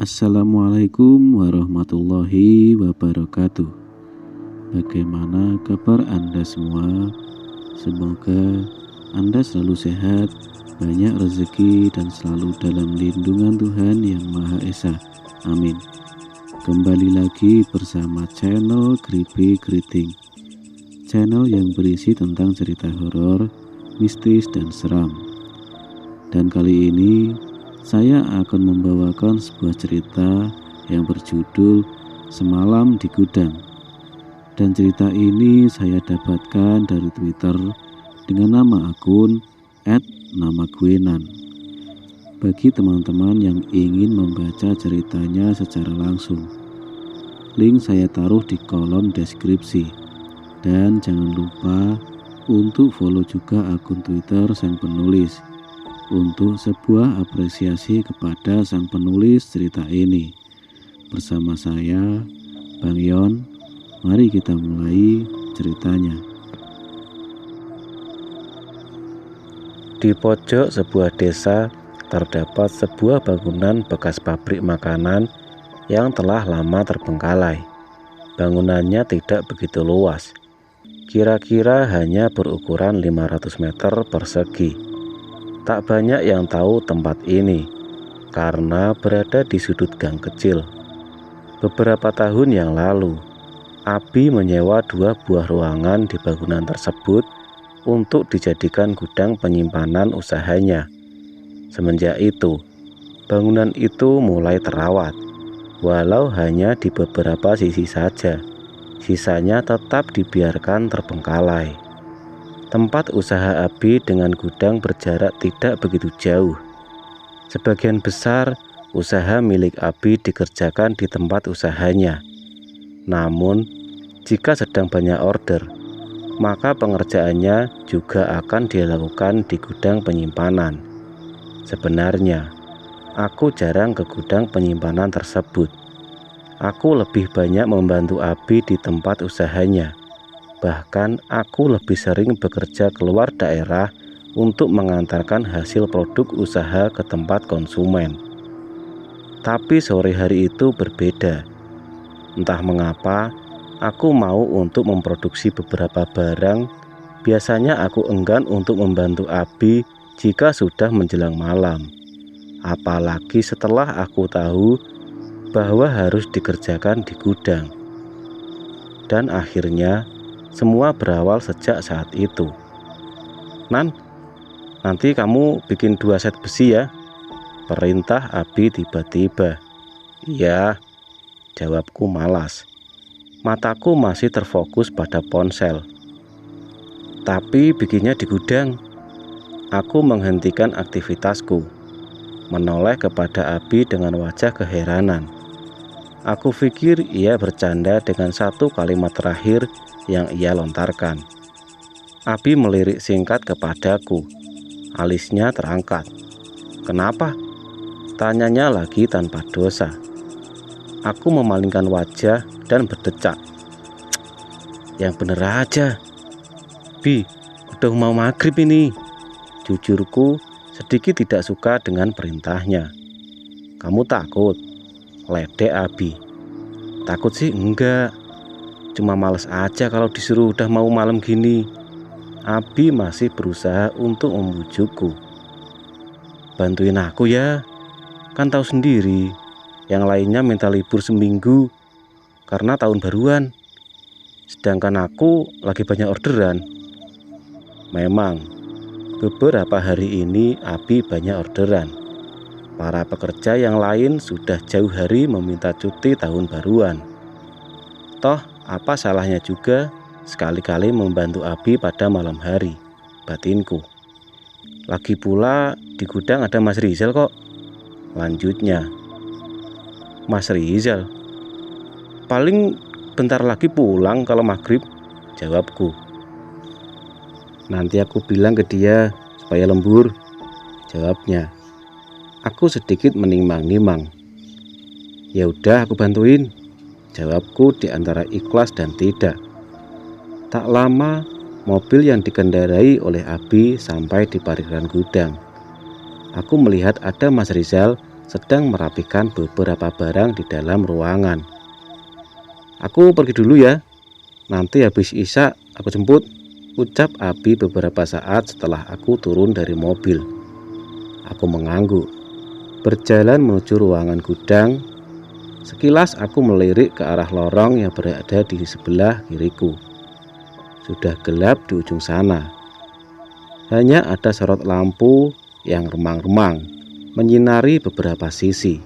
Assalamualaikum warahmatullahi wabarakatuh. Bagaimana kabar Anda semua? Semoga Anda selalu sehat, banyak rezeki, dan selalu dalam lindungan Tuhan Yang Maha Esa. Amin. Kembali lagi bersama channel Creepy Greeting, channel yang berisi tentang cerita horor, mistis, dan seram. Dan kali ini saya akan membawakan sebuah cerita yang berjudul Semalam di Gudang. Dan cerita ini saya dapatkan dari Twitter dengan nama akun @namaguenan. Bagi teman-teman yang ingin membaca ceritanya secara langsung, link saya taruh di kolom deskripsi. Dan jangan lupa untuk follow juga akun Twitter sang penulis, untuk sebuah apresiasi kepada sang penulis cerita ini. Bersama saya, Bang Yon, mari kita mulai ceritanya. Di pojok sebuah desa terdapat sebuah bangunan bekas pabrik makanan yang telah lama terbengkalai. Bangunannya tidak begitu luas, kira-kira hanya berukuran 500 meter persegi. Tak banyak yang tahu tempat ini karena berada di sudut gang kecil. Beberapa tahun yang lalu, Abi menyewa 2 buah ruangan di bangunan tersebut untuk dijadikan gudang penyimpanan usahanya. Semenjak itu, bangunan itu mulai terawat, walau hanya di beberapa sisi saja. Sisanya tetap dibiarkan terbengkalai. Tempat usaha Abi dengan gudang berjarak tidak begitu jauh. Sebagian besar usaha milik Abi dikerjakan di tempat usahanya. Namun, jika sedang banyak order, maka pengerjaannya juga akan dilakukan di gudang penyimpanan. Sebenarnya, aku jarang ke gudang penyimpanan tersebut. Aku lebih banyak membantu Abi di tempat usahanya. Bahkan aku lebih sering bekerja keluar daerah untuk mengantarkan hasil produk usaha ke tempat konsumen. Tapi sore hari itu berbeda. Entah mengapa, aku mau untuk memproduksi beberapa barang. Biasanya aku enggan untuk membantu Abi jika sudah menjelang malam. Apalagi setelah aku tahu bahwa harus dikerjakan di gudang. Dan akhirnya semua berawal sejak saat itu. Nan, nanti kamu bikin 2 set besi ya, perintah Abi tiba-tiba. Iya, jawabku malas. Mataku masih terfokus pada ponsel. Tapi bikinnya di gudang. Aku menghentikan aktivitasku, menoleh kepada Abi dengan wajah keheranan. Aku pikir ia bercanda dengan satu kalimat terakhir yang ia lontarkan. Abi melirik singkat kepadaku. Alisnya terangkat. Kenapa? Tanyanya lagi tanpa dosa. Aku memalingkan wajah dan berdecak. Yang bener aja. Bi, udah mau maghrib ini. Jujurku sedikit tidak suka dengan perintahnya. Kamu takut? Ledek Abi. Takut sih enggak. Cuma males aja kalau disuruh udah mau malam gini. Abi masih berusaha untuk membujukku. Bantuin aku ya. Kan tahu sendiri, yang lainnya minta libur seminggu karena tahun baruan. Sedangkan aku lagi banyak orderan. Memang, beberapa hari ini Abi banyak orderan. Para pekerja yang lain sudah jauh hari meminta cuti tahun baruan. Toh, apa salahnya juga sekali-kali membantu Abi pada malam hari, batinku. Lagi pula di gudang ada Mas Rizal kok. Lanjutnya. Mas Rizal? Paling bentar lagi pulang kalau maghrib, jawabku. Nanti aku bilang ke dia supaya lembur, jawabnya. Aku sedikit menimang-nimang. Ya udah aku bantuin, jawabku di antara ikhlas dan tidak. Tak lama, mobil yang dikendarai oleh Abi sampai di parkiran gudang. Aku melihat ada Mas Rizal sedang merapikan beberapa barang di dalam ruangan. "Aku pergi dulu ya, nanti habis isya aku jemput," ucap Abi beberapa saat setelah aku turun dari mobil. Aku mengangguk, berjalan menuju ruangan gudang. Sekilas aku melirik ke arah lorong yang berada di sebelah kiriku. Sudah gelap di ujung sana. Hanya ada sorot lampu yang remang-remang menyinari beberapa sisi.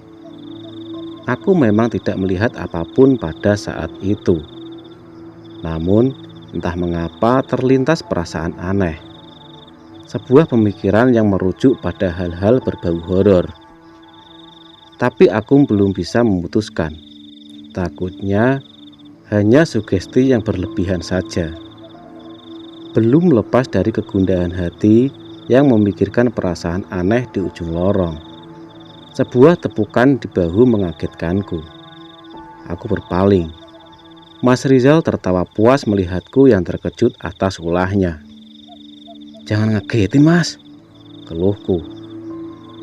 Aku memang tidak melihat apapun pada saat itu. Namun, entah mengapa terlintas perasaan aneh. Sebuah pemikiran yang merujuk pada hal-hal berbau horor. Tapi aku belum bisa memutuskan. Takutnya hanya sugesti yang berlebihan saja. Belum lepas dari kegundahan hati yang memikirkan perasaan aneh di ujung lorong. Sebuah tepukan di bahu mengagetkanku. Aku berpaling. Mas Rizal tertawa puas melihatku yang terkejut atas ulahnya. "Jangan ngagetin, Mas," keluhku.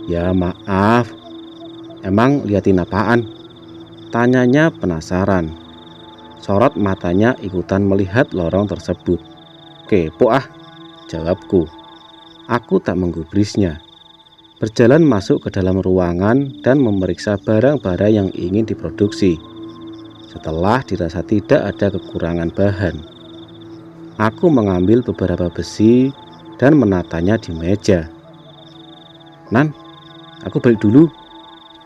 "Ya maaf, emang liatin apaan?" tanyanya penasaran. Sorot matanya ikutan melihat lorong tersebut. "Kepo ah," jawabku. Aku tak menggubrisnya. Berjalan masuk ke dalam ruangan dan memeriksa barang-barang yang ingin diproduksi. Setelah dirasa tidak ada kekurangan bahan, aku mengambil beberapa besi dan menatanya di meja. "Nan, aku balik dulu,"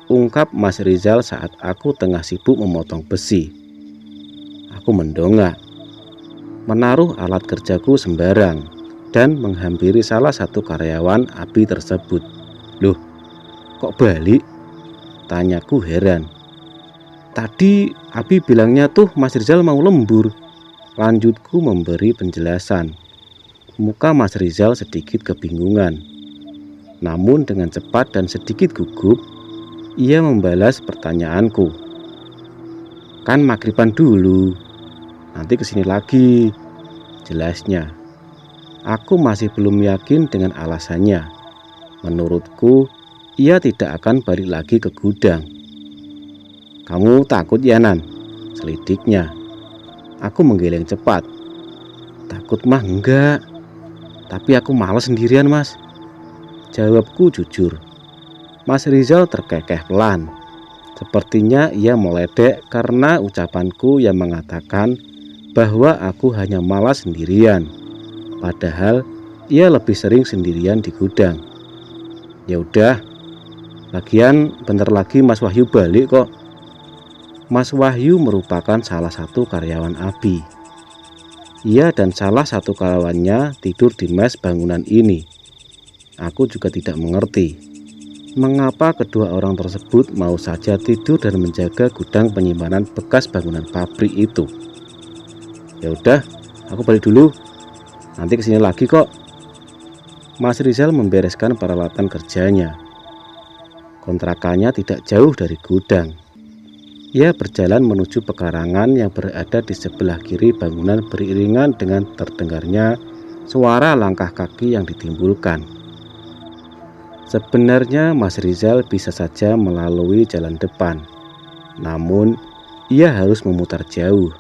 ungkap Mas Rizal saat aku tengah sibuk memotong besi. Aku mendongak, menaruh alat kerjaku sembarang, dan menghampiri salah satu karyawan Abi tersebut. "Loh, kok balik?" tanyaku heran. "Tadi Abi bilangnya tuh Mas Rizal mau lembur," lanjutku memberi penjelasan. Muka Mas Rizal sedikit kebingungan. Namun dengan cepat dan sedikit gugup, ia membalas pertanyaanku. "Kan maghriban dulu, nanti kesini lagi," jelasnya. Aku masih belum yakin dengan alasannya. Menurutku, ia tidak akan balik lagi ke gudang. "Kamu takut ya, Nan?" selidiknya. Aku menggeleng cepat. "Takut mah enggak, tapi aku malas sendirian, Mas," jawabku jujur. Mas Rizal terkekeh pelan. Sepertinya ia meledek karena ucapanku yang mengatakan bahwa aku hanya malas sendirian. Padahal ia lebih sering sendirian di gudang. "Ya udah, lagian bentar lagi Mas Wahyu balik kok." Mas Wahyu merupakan salah satu karyawan Abi. Ia dan salah satu karyawannya tidur di mes bangunan ini. Aku juga tidak mengerti mengapa kedua orang tersebut mau saja tidur dan menjaga gudang penyimpanan bekas bangunan pabrik itu. "Ya udah, aku balik dulu, nanti kesini lagi kok." Mas Rizal membereskan peralatan kerjanya. Kontrakannya tidak jauh dari gudang. Ia berjalan menuju pekarangan yang berada di sebelah kiri bangunan beriringan dengan terdengarnya suara langkah kaki yang ditimbulkan. Sebenarnya Mas Rizal bisa saja melalui jalan depan, namun ia harus memutar jauh.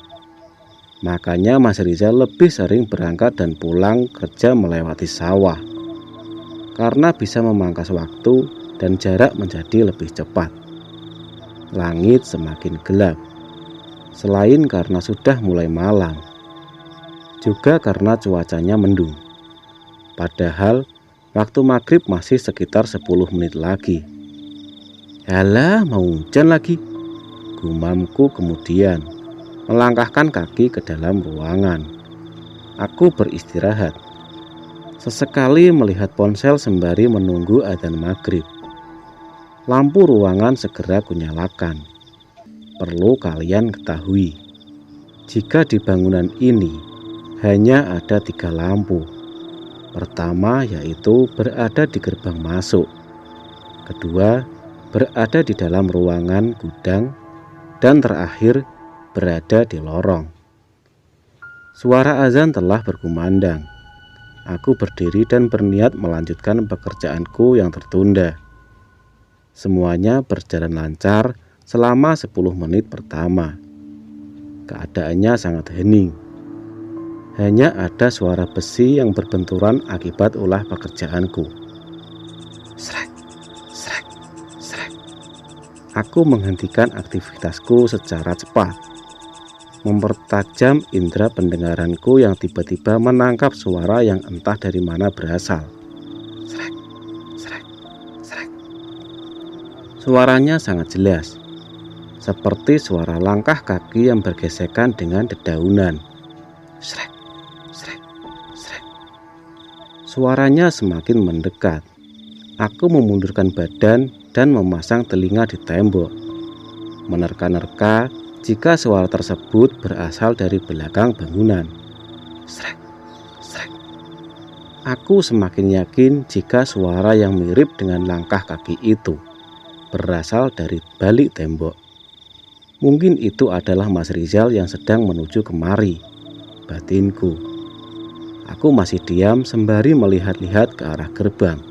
Makanya Mas Rizal lebih sering berangkat dan pulang kerja melewati sawah, karena bisa memangkas waktu dan jarak menjadi lebih cepat. Langit semakin gelap, selain karena sudah mulai malam, juga karena cuacanya mendung. Padahal waktu maghrib masih sekitar 10 menit lagi. "Halah, mau hujan lagi," gumamku kemudian melangkahkan kaki ke dalam ruangan. Aku beristirahat. Sesekali melihat ponsel sembari menunggu adzan maghrib. Lampu ruangan segera kunyalakan. Perlu kalian ketahui, jika di bangunan ini hanya ada 3 lampu. Pertama yaitu berada di gerbang masuk. Kedua berada di dalam ruangan gudang. Dan terakhir berada di lorong. Suara azan telah berkumandang. Aku berdiri dan berniat melanjutkan pekerjaanku yang tertunda. Semuanya berjalan lancar selama 10 menit pertama. Keadaannya sangat hening. Hanya ada suara besi yang berbenturan akibat ulah pekerjaanku. Srek, srek, srek. Aku menghentikan aktivitasku secara cepat, mempertajam indera pendengaranku yang tiba-tiba menangkap suara yang entah dari mana berasal. Srek, srek, srek. Suaranya sangat jelas, seperti suara langkah kaki yang bergesekan dengan dedaunan. Srek, srek, srek. Suaranya semakin mendekat. Aku memundurkan badan dan memasang telinga di tembok, menerka-nerka jika suara tersebut berasal dari belakang bangunan. Srek, srek. Aku semakin yakin jika suara yang mirip dengan langkah kaki itu berasal dari balik tembok. Mungkin itu adalah Mas Rizal yang sedang menuju kemari, batinku. Aku masih diam sembari melihat-lihat ke arah gerbang,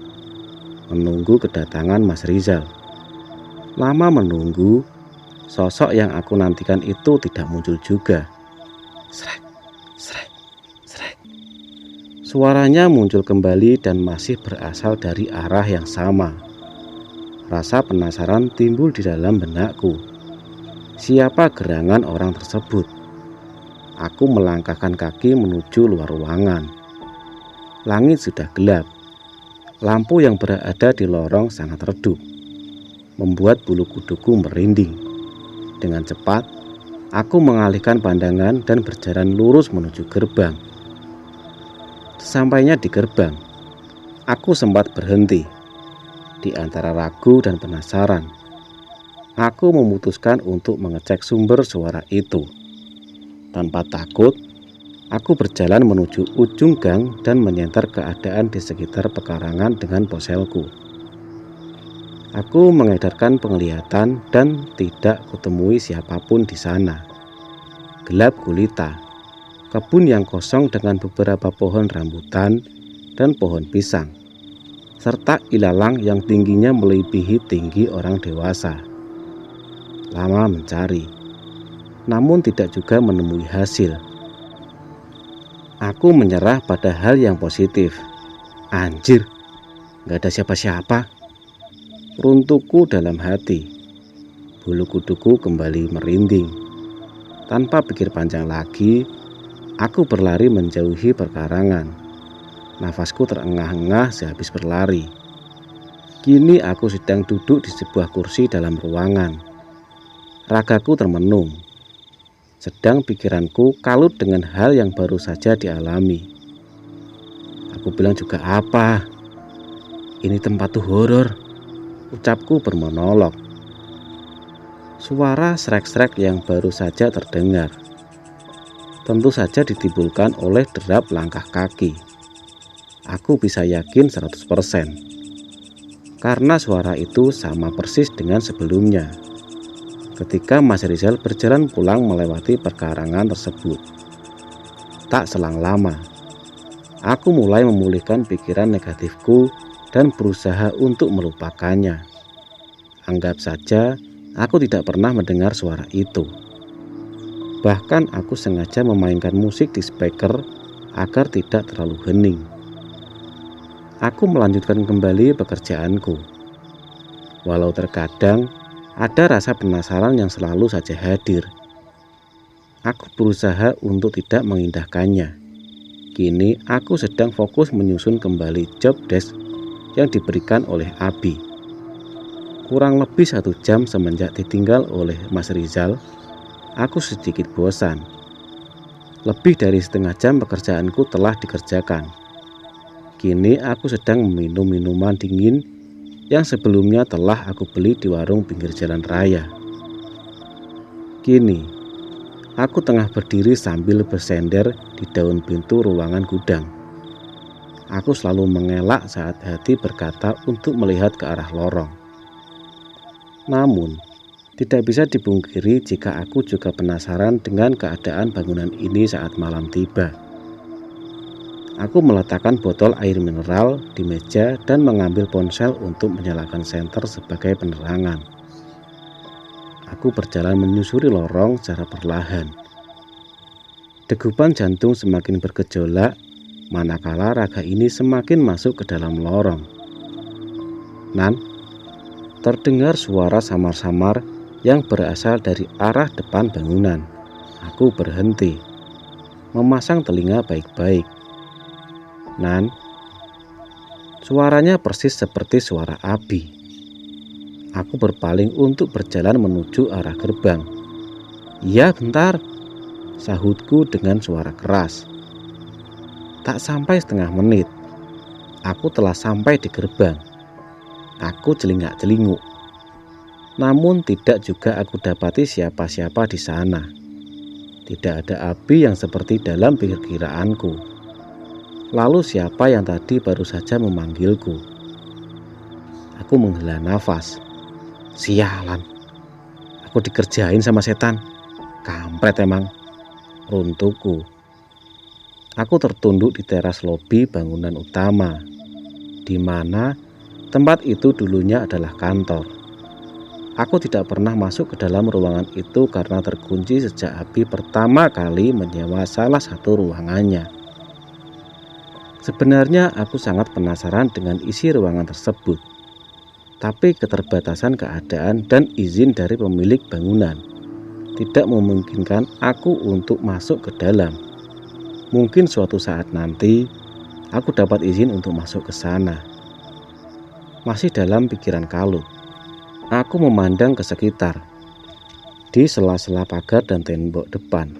menunggu kedatangan Mas Rizal. Lama menunggu, sosok yang aku nantikan itu tidak muncul juga. Srek, srek, srek. Suaranya muncul kembali dan masih berasal dari arah yang sama. Rasa penasaran timbul di dalam benakku. Siapa gerangan orang tersebut? Aku melangkahkan kaki menuju luar ruangan. Langit sudah gelap. Lampu yang berada di lorong sangat redup, membuat bulu kuduku merinding. Dengan cepat, aku mengalihkan pandangan dan berjalan lurus menuju gerbang. Sesampainya di gerbang, aku sempat berhenti. Di antara ragu dan penasaran, aku memutuskan untuk mengecek sumber suara itu. Tanpa takut, aku berjalan menuju ujung gang dan menyenter keadaan di sekitar pekarangan dengan ponselku. Aku mengedarkan penglihatan dan tidak kutemui siapapun di sana. Gelap gulita, kebun yang kosong dengan beberapa pohon rambutan dan pohon pisang, serta ilalang yang tingginya melebihi tinggi orang dewasa. Lama mencari, namun tidak juga menemui hasil. Aku menyerah pada hal yang positif. Anjir, gak ada siapa-siapa. Runtuhku dalam hati. Bulu kuduku kembali merinding. Tanpa pikir panjang lagi, aku berlari menjauhi perkarangan. Nafasku terengah-engah sehabis berlari. Kini aku sedang duduk di sebuah kursi dalam ruangan. Ragaku termenung. Sedang pikiranku kalut dengan hal yang baru saja dialami. Aku bilang juga apa? Ini tempat tuh horor, ucapku bermonolog. Suara srek-srek yang baru saja terdengar tentu saja ditimbulkan oleh derap langkah kaki. Aku bisa yakin 100%, karena suara itu sama persis dengan sebelumnya ketika Mas Rizal berjalan pulang melewati perkarangan tersebut. Tak selang lama, aku mulai memulihkan pikiran negatifku dan berusaha untuk melupakannya. Anggap saja aku tidak pernah mendengar suara itu. Bahkan aku sengaja memainkan musik di speaker agar tidak terlalu hening. Aku melanjutkan kembali pekerjaanku. Walau terkadang ada rasa penasaran yang selalu saja hadir. Aku berusaha untuk tidak mengindahkannya. Kini aku sedang fokus menyusun kembali job desk yang diberikan oleh Abi. Kurang lebih 1 jam semenjak ditinggal oleh Mas Rizal, aku sedikit bosan. Lebih dari setengah jam pekerjaanku telah dikerjakan. Kini aku sedang meminum minuman dingin yang sebelumnya telah aku beli di warung pinggir jalan raya. Kini, aku tengah berdiri sambil bersender di daun pintu ruangan gudang. Aku selalu mengelak saat hati berkata untuk melihat ke arah lorong. Namun, tidak bisa dipungkiri jika aku juga penasaran dengan keadaan bangunan ini saat malam tiba. Aku meletakkan botol air mineral di meja dan mengambil ponsel untuk menyalakan senter sebagai penerangan. Aku berjalan menyusuri lorong secara perlahan. Degupan jantung semakin bergejolak, manakala raga ini semakin masuk ke dalam lorong. Nan, terdengar suara samar-samar yang berasal dari arah depan bangunan. Aku berhenti, memasang telinga baik-baik. Nan, suaranya persis seperti suara Abi. Aku berpaling untuk berjalan menuju arah gerbang. "Iya, bentar," sahutku dengan suara keras. Tak sampai setengah menit, aku telah sampai di gerbang. Aku celingak-celinguk. Namun tidak juga aku dapati siapa-siapa di sana. Tidak ada Abi yang seperti dalam perkiraanku. Lalu siapa yang tadi baru saja memanggilku? Aku menghela nafas. Sialan, aku dikerjain sama setan. Kampret emang, runtuhku. Aku tertunduk di teras lobi bangunan utama, di mana tempat itu dulunya adalah kantor. Aku tidak pernah masuk ke dalam ruangan itu karena terkunci sejak Abi pertama kali menyewa salah satu ruangannya. Sebenarnya aku sangat penasaran dengan isi ruangan tersebut, tapi keterbatasan keadaan dan izin dari pemilik bangunan tidak memungkinkan aku untuk masuk ke dalam. Mungkin suatu saat nanti aku dapat izin untuk masuk ke sana. Masih dalam pikiran kalut, aku memandang ke sekitar. Di sela-sela pagar dan tembok depan,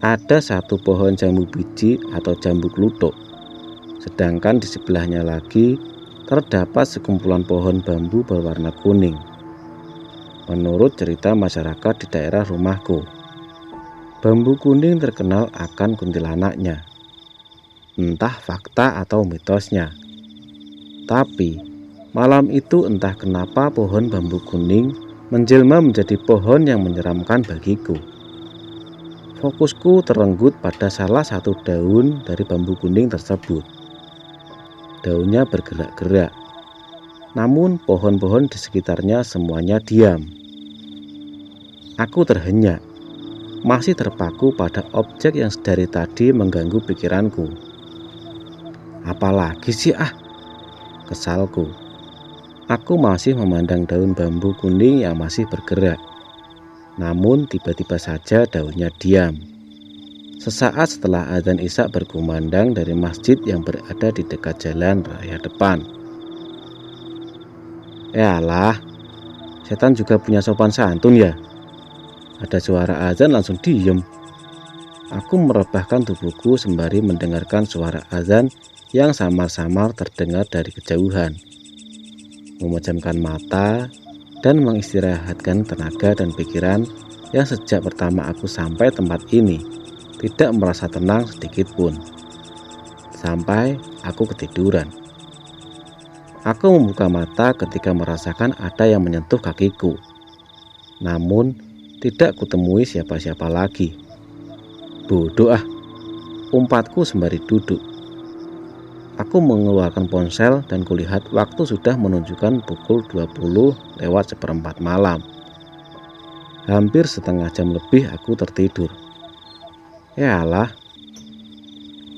ada satu pohon jambu biji atau jambu kluthuk. Sedangkan di sebelahnya lagi terdapat sekumpulan pohon bambu berwarna kuning. Menurut cerita masyarakat di daerah rumahku, bambu kuning terkenal akan kuntilanaknya. Entah fakta atau mitosnya. Tapi malam itu entah kenapa pohon bambu kuning menjelma menjadi pohon yang menyeramkan bagiku. Fokusku terenggut pada salah satu daun dari bambu kuning tersebut. Daunnya bergerak-gerak, namun pohon-pohon di sekitarnya semuanya diam. Aku terhenyak, masih terpaku pada objek yang dari tadi mengganggu pikiranku. Apalagi sih kesalku. Aku masih memandang daun bambu kuning yang masih bergerak, namun tiba-tiba saja daunnya diam. Sesaat setelah azan Isya berkumandang dari masjid yang berada di dekat jalan raya depan. Yalah, setan juga punya sopan santun ya. Ada suara azan langsung diem. Aku merebahkan tubuhku sembari mendengarkan suara azan yang samar-samar terdengar dari kejauhan. Memejamkan mata dan mengistirahatkan tenaga dan pikiran yang sejak pertama aku sampai tempat ini tidak merasa tenang sedikit pun. Sampai aku ketiduran. Aku membuka mata ketika merasakan ada yang menyentuh kakiku. Namun tidak kutemui siapa-siapa lagi. Bodoh umpatku sembari duduk. Aku mengeluarkan ponsel dan kulihat waktu sudah menunjukkan pukul 20:04 malam. Hampir setengah jam lebih aku tertidur. Yalah,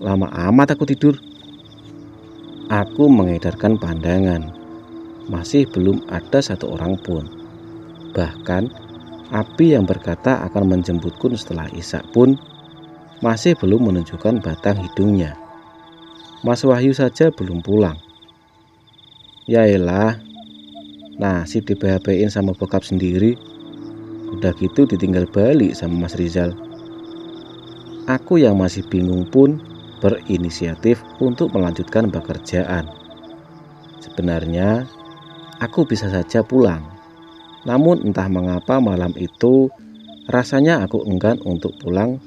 lama amat aku tidur. Aku mengedarkan pandangan. Masih belum ada satu orang pun. Bahkan Abi yang berkata akan menjemputku setelah Isya pun masih belum menunjukkan batang hidungnya. Mas Wahyu saja belum pulang. Yaelah, nasib di PHP-in sama bokap sendiri. Udah gitu ditinggal balik sama Mas Rizal. Aku yang masih bingung pun berinisiatif untuk melanjutkan pekerjaan. Sebenarnya aku bisa saja pulang, namun entah mengapa malam itu rasanya aku enggan untuk pulang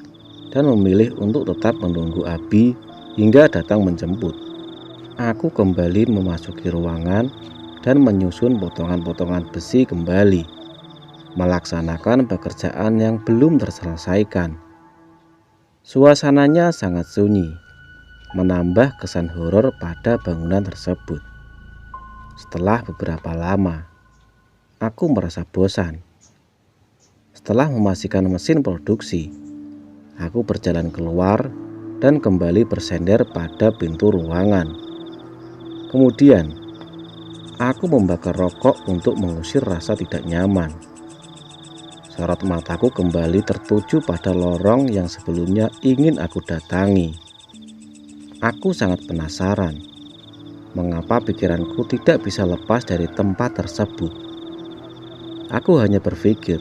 dan memilih untuk tetap menunggu Abi hingga datang menjemput. Aku kembali memasuki ruangan dan menyusun potongan-potongan besi kembali, melaksanakan pekerjaan yang belum terselesaikan. Suasananya sangat sunyi. menambah kesan horor pada bangunan tersebut. Setelah beberapa lama, aku merasa bosan. Setelah mematikan mesin produksi, aku berjalan keluar dan kembali bersender pada pintu ruangan. Kemudian, aku membakar rokok untuk mengusir rasa tidak nyaman. Sorot mataku kembali tertuju pada lorong yang sebelumnya ingin aku datangi. Aku sangat penasaran, mengapa pikiranku tidak bisa lepas dari tempat tersebut. Aku hanya berpikir,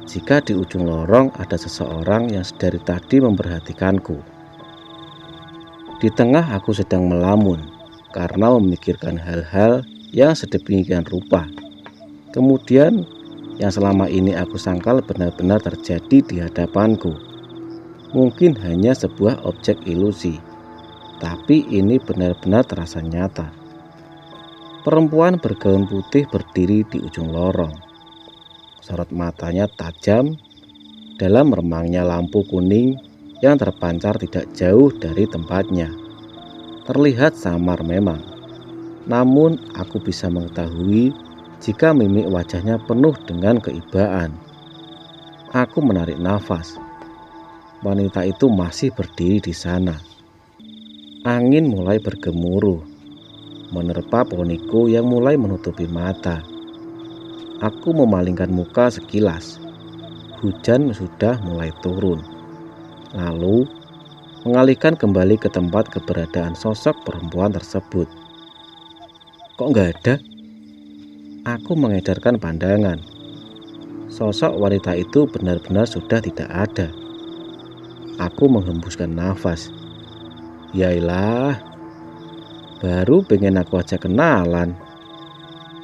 jika di ujung lorong ada seseorang yang dari tadi memperhatikanku. Di tengah aku sedang melamun karena memikirkan hal-hal yang sedemikian rupa. Kemudian, yang selama ini aku sangkal benar-benar terjadi di hadapanku. Mungkin hanya sebuah objek ilusi. Tapi ini benar-benar terasa nyata. Perempuan bergaun putih berdiri di ujung lorong. Sorot matanya tajam dalam remangnya lampu kuning yang terpancar tidak jauh dari tempatnya. Terlihat samar memang, namun aku bisa mengetahui jika mimik wajahnya penuh dengan keibaan. Aku menarik nafas. Wanita itu masih berdiri di sana. Angin mulai bergemuruh, menerpa poniku yang mulai menutupi mata. Aku memalingkan muka sekilas. Hujan sudah mulai turun. Lalu, mengalihkan kembali ke tempat keberadaan sosok perempuan tersebut. Kok nggak ada? Aku mengedarkan pandangan. Sosok wanita itu benar-benar sudah tidak ada. Aku menghembuskan nafas. Yailah, baru pengen aku ajak kenalan.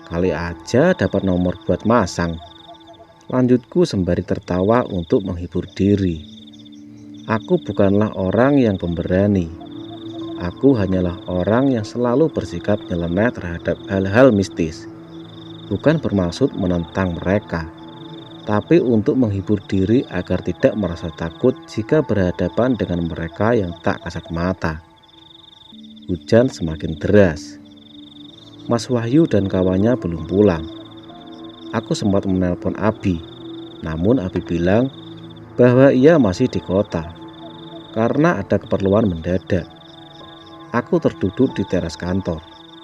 Kali aja dapat nomor buat masang. Lanjutku sembari tertawa untuk menghibur diri. Aku bukanlah orang yang pemberani. Aku hanyalah orang yang selalu bersikap nyeleneh terhadap hal-hal mistis. Bukan bermaksud menentang mereka, tapi untuk menghibur diri agar tidak merasa takut jika berhadapan dengan mereka yang tak kasat mata. Hujan semakin deras. Mas Wahyu dan kawannya belum pulang. Aku sempat menelpon Abi, namun Abi bilang bahwa ia masih di kota karena ada keperluan mendadak. Aku terduduk di teras kantor,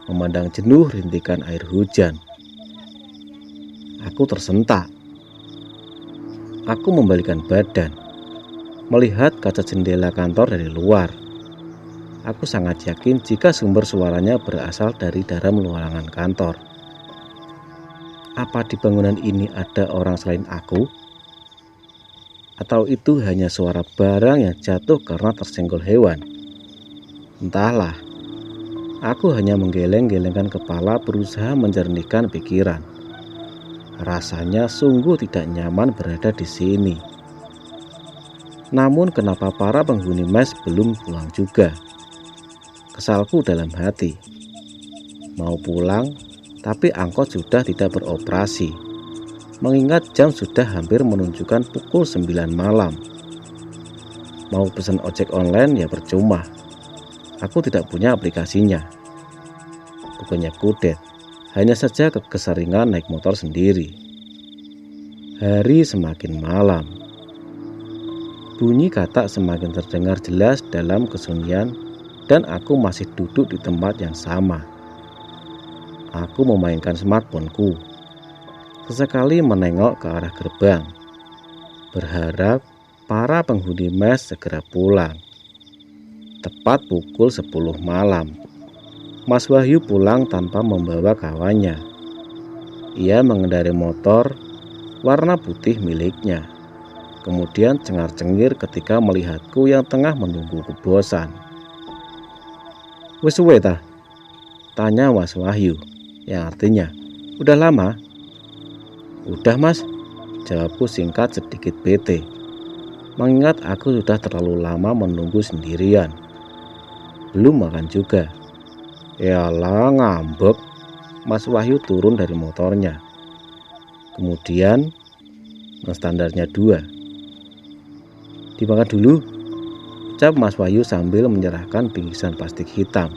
memandang jenuh rintikan air hujan. Aku tersentak. Aku membalikkan badan, melihat kaca jendela kantor dari luar. Aku sangat yakin jika sumber suaranya berasal dari dalam ruangan kantor. Apa di bangunan ini ada orang selain aku? Atau itu hanya suara barang yang jatuh karena tersenggol hewan? Entahlah. Aku hanya menggeleng-gelengkan kepala berusaha menjernihkan pikiran. Rasanya sungguh tidak nyaman berada di sini. Namun kenapa para penghuni mes belum pulang juga? Kesalku dalam hati. Mau pulang, tapi angkot sudah tidak beroperasi. Mengingat jam sudah hampir menunjukkan pukul 9 malam. Mau pesan ojek online ya percuma. Aku tidak punya aplikasinya. Bukannya kudet. Hanya saja keseringan naik motor sendiri. Hari semakin malam. Bunyi katak semakin terdengar jelas dalam kesunyian dan aku masih duduk di tempat yang sama. Aku memainkan smartphone-ku. Sesekali menengok ke arah gerbang. Berharap para penghuni mes segera pulang. Tepat pukul 10 malam. Mas Wahyu pulang tanpa membawa kawannya. Ia mengendarai motor warna putih miliknya. Kemudian cengar-cengir ketika melihatku yang tengah menunggu kebosan. "Wis suwe tah?" tanya Mas Wahyu, yang artinya, "Udah lama?" "Udah mas," jawabku singkat sedikit bete. Mengingat aku sudah terlalu lama menunggu sendirian. Belum makan juga. Yalah ngambek. Mas Wahyu turun dari motornya. Kemudian standarnya 2. "Dimakan dulu," ucap Mas Wahyu sambil menyerahkan bingkisan plastik hitam.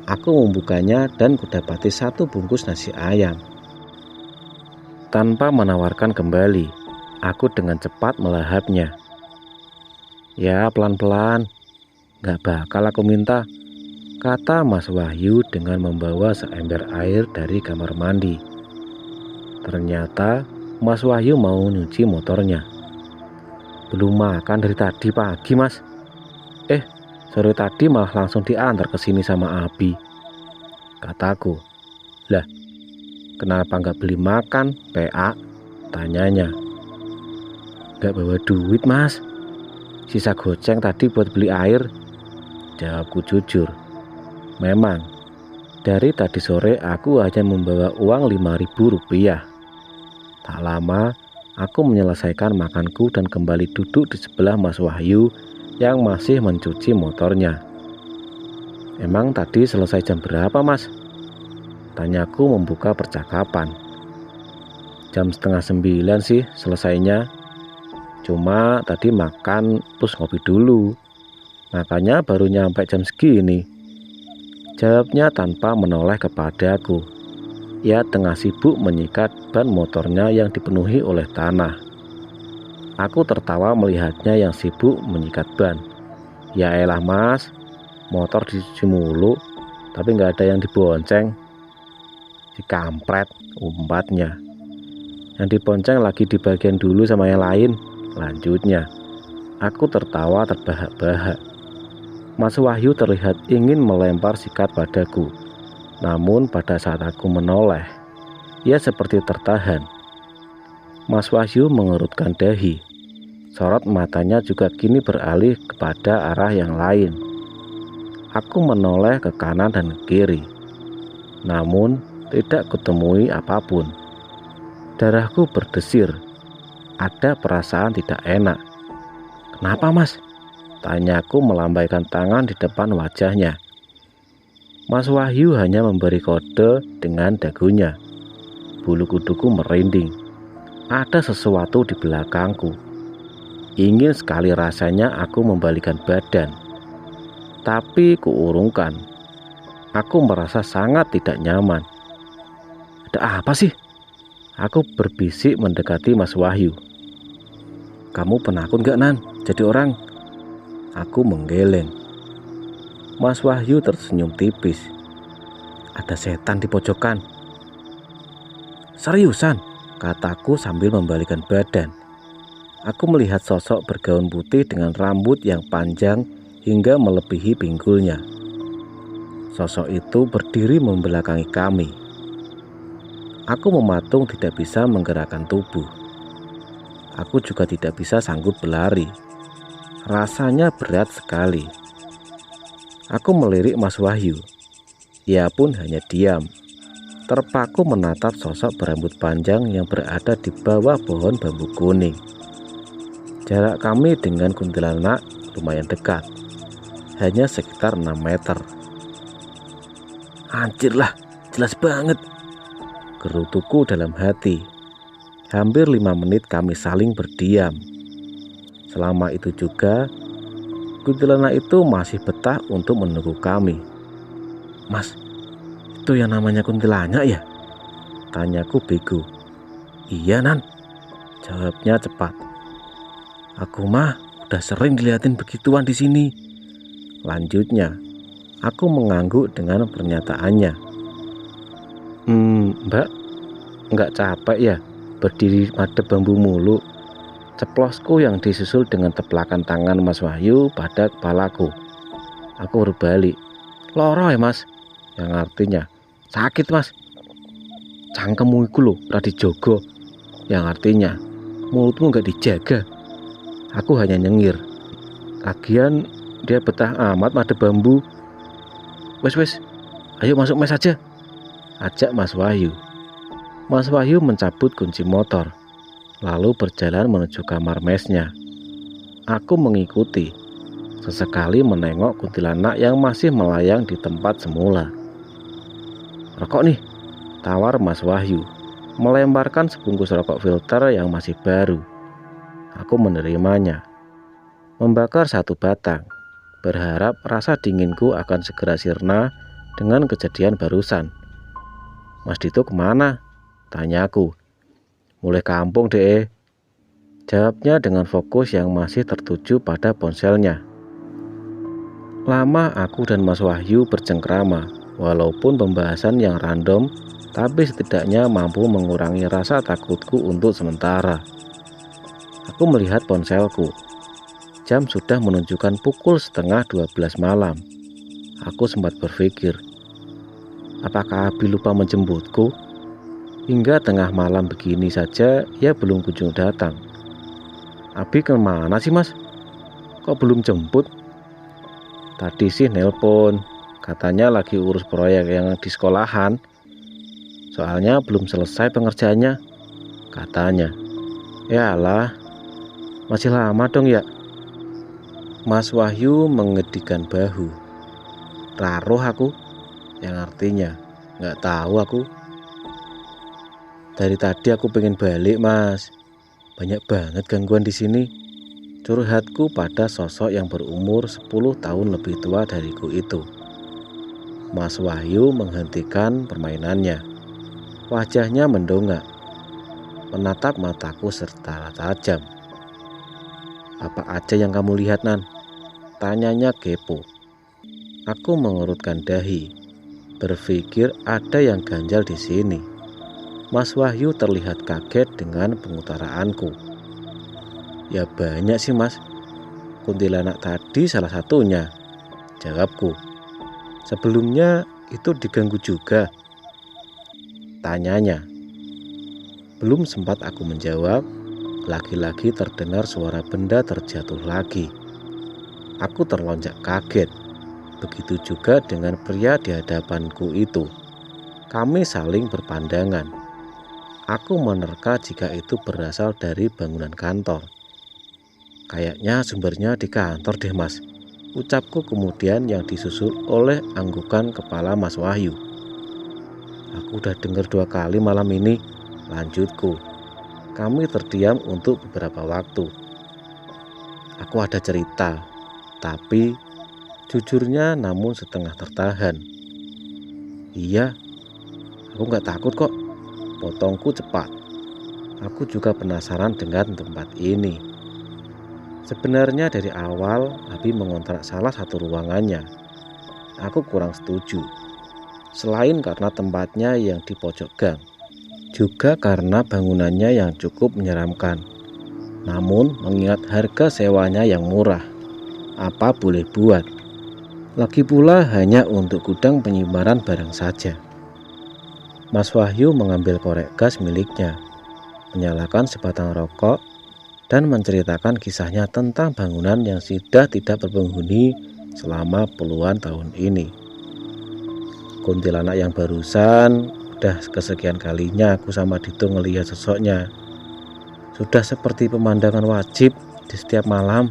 Aku membukanya dan kudapati 1 bungkus nasi ayam. Tanpa menawarkan kembali, aku dengan cepat melahapnya. Ya, pelan-pelan, gak bakal aku minta, kata Mas Wahyu dengan membawa seember air dari kamar mandi. Ternyata Mas Wahyu mau nyuci motornya. Belum makan dari tadi pagi, Mas. Sore tadi malah langsung diantar ke sini sama Abi, kataku. Lah, kenapa nggak beli makan, PA? Tanyanya. Nggak bawa duit, Mas. Sisa goceng tadi buat beli air, jawabku jujur. Memang, dari tadi sore aku hanya membawa uang Rp5.000. Tak lama, aku menyelesaikan makanku dan kembali duduk di sebelah Mas Wahyu yang masih mencuci motornya. Emang tadi selesai jam berapa, Mas? Tanyaku membuka percakapan. Jam 8:30 sih selesainya. Cuma tadi makan terus ngopi dulu. Makanya baru nyampe jam segini, jawabnya tanpa menoleh kepadaku. Ia tengah sibuk menyikat ban motornya yang dipenuhi oleh tanah. Aku tertawa melihatnya yang sibuk menyikat ban. Ya elah, Mas, motor dicuci mulu, tapi nggak ada yang dibonceng. Si kampret, umpatnya. Yang dibonceng lagi di bagian dulu sama yang lain, lanjutnya. Aku tertawa terbahak-bahak. Mas Wahyu terlihat ingin melempar sikat padaku. Namun pada saat aku menoleh, ia seperti tertahan. Mas Wahyu mengerutkan dahi. Sorot matanya juga kini beralih kepada arah yang lain. Aku menoleh ke kanan dan ke kiri, namun tidak kutemui apapun. Darahku berdesir. Ada perasaan tidak enak. Kenapa, Mas? Tanyaku melambaikan tangan di depan wajahnya. Mas Wahyu hanya memberi kode dengan dagunya. Bulu kuduku merinding. Ada sesuatu di belakangku. Ingin sekali rasanya aku membalikan badan, tapi kuurungkan. Aku merasa sangat tidak nyaman. Ada apa sih? Aku berbisik mendekati Mas Wahyu. Kamu penakut gak, Nan? Jadi orang? Aku menggeleng. Mas Wahyu tersenyum tipis. Ada setan di pojokan. Seriusan? Kataku sambil membalikan badan. Aku melihat sosok bergaun putih dengan rambut yang panjang hingga melebihi pinggulnya. Sosok itu berdiri membelakangi kami. Aku mematung tidak bisa menggerakkan tubuh. Aku juga tidak bisa sanggup berlari. Rasanya berat sekali. Aku melirik Mas Wahyu. Ia pun hanya diam, terpaku menatap sosok berambut panjang yang berada di bawah pohon bambu kuning. Jarak kami dengan kuntilanak lumayan dekat, hanya sekitar 6 meter. Anjir lah, jelas banget, gerutuku dalam hati. Hampir 5 menit kami saling berdiam. Selama itu juga, kuntilanak itu masih betah untuk menunggu kami. Mas, itu yang namanya kuntilanak ya? Tanyaku bego. Iya, Nan, jawabnya cepat. Aku mah udah sering dilihatin begituan di sini. Lanjutnya, aku mengangguk dengan pernyataannya. Mbak, nggak capek ya berdiri madep bambu mulu? Ceplosku yang disusul dengan teplakan tangan Mas Wahyu pada kepalaku. Aku berbalik. Loro ya, Mas? Yang artinya, sakit, Mas. Cangkemmu iku lho, ora dijogo. Yang artinya, mulutmu nggak dijaga. Aku hanya nyengir. Lagian dia betah amat madep bambu. Wes, ayo masuk mes aja, ajak Mas Wahyu. Mas Wahyu mencabut kunci motor, lalu berjalan menuju kamar mesnya. Aku mengikuti, sesekali menengok kuntilanak yang masih melayang di tempat semula. Rokok nih, tawar Mas Wahyu, melemparkan sebungkus rokok filter yang masih baru. Aku menerimanya. membakar satu batang, berharap rasa dinginku akan segera sirna dengan kejadian barusan. "Mas Dito kemana?" tanyaku. "Mulai kampung deh," jawabnya dengan fokus yang masih tertuju pada ponselnya. Lama aku dan Mas Wahyu bercengkrama, walaupun pembahasan yang random, tapi setidaknya mampu mengurangi rasa takutku untuk sementara. Aku melihat ponselku. Jam sudah menunjukkan pukul setengah 12 malam. Aku sempat berpikir, apakah Abi lupa menjemputku? Hingga tengah malam begini saja ia belum kunjung datang. "Abi kemana sih mas? Kok belum jemput?" "Tadi sih nelpon, katanya lagi urus proyek yang di sekolahan. Soalnya belum selesai pengerjaannya," katanya. "Yalah, masih lama dong ya." Mas Wahyu mengedikan bahu. "Raruh aku," yang artinya nggak tahu aku. "Dari tadi aku pengen balik mas, banyak banget gangguan di sini." Curhatku pada sosok yang berumur 10 tahun lebih tua dariku itu. Mas Wahyu menghentikan permainannya. Wajahnya mendongak, menatap mataku serta tajam. "Apa aja yang kamu lihat, Nan?" tanyanya kepo. Aku mengerutkan dahi, berpikir ada yang ganjal di sini. Mas Wahyu terlihat kaget dengan pengutaraanku. "Ya banyak sih mas, kuntilanak tadi salah satunya," jawabku. "Sebelumnya itu diganggu juga?" tanyanya. Belum sempat aku menjawab, lagi-lagi terdengar suara benda terjatuh lagi. Aku terlonjak kaget. Begitu juga dengan pria di hadapanku itu. Kami saling berpandangan. Aku menerka jika itu berasal dari bangunan kantor. "Kayaknya sumbernya di kantor deh mas," ucapku kemudian yang disusul oleh anggukan kepala Mas Wahyu. "Aku udah dengar 2 kali malam ini," lanjutku. Kami terdiam untuk beberapa waktu. "Aku ada cerita, tapi jujurnya namun setengah tertahan." "Iya, aku nggak takut kok," potongku cepat. Aku juga penasaran dengan tempat ini. Sebenarnya dari awal Abi mengontrak salah satu ruangannya. Aku kurang setuju. Selain karena tempatnya yang di pojok gang, juga karena bangunannya yang cukup menyeramkan. Namun mengingat harga sewanya yang murah, apa boleh buat. Lagi pula hanya untuk gudang penyimpanan barang saja. Mas Wahyu mengambil korek gas miliknya, menyalakan sebatang rokok, dan menceritakan kisahnya tentang bangunan yang sudah tidak berpenghuni selama puluhan tahun ini. Kuntilanak yang barusan udah kesekian kalinya aku sama Dito ngelihat sosoknya. Sudah seperti pemandangan wajib di setiap malam.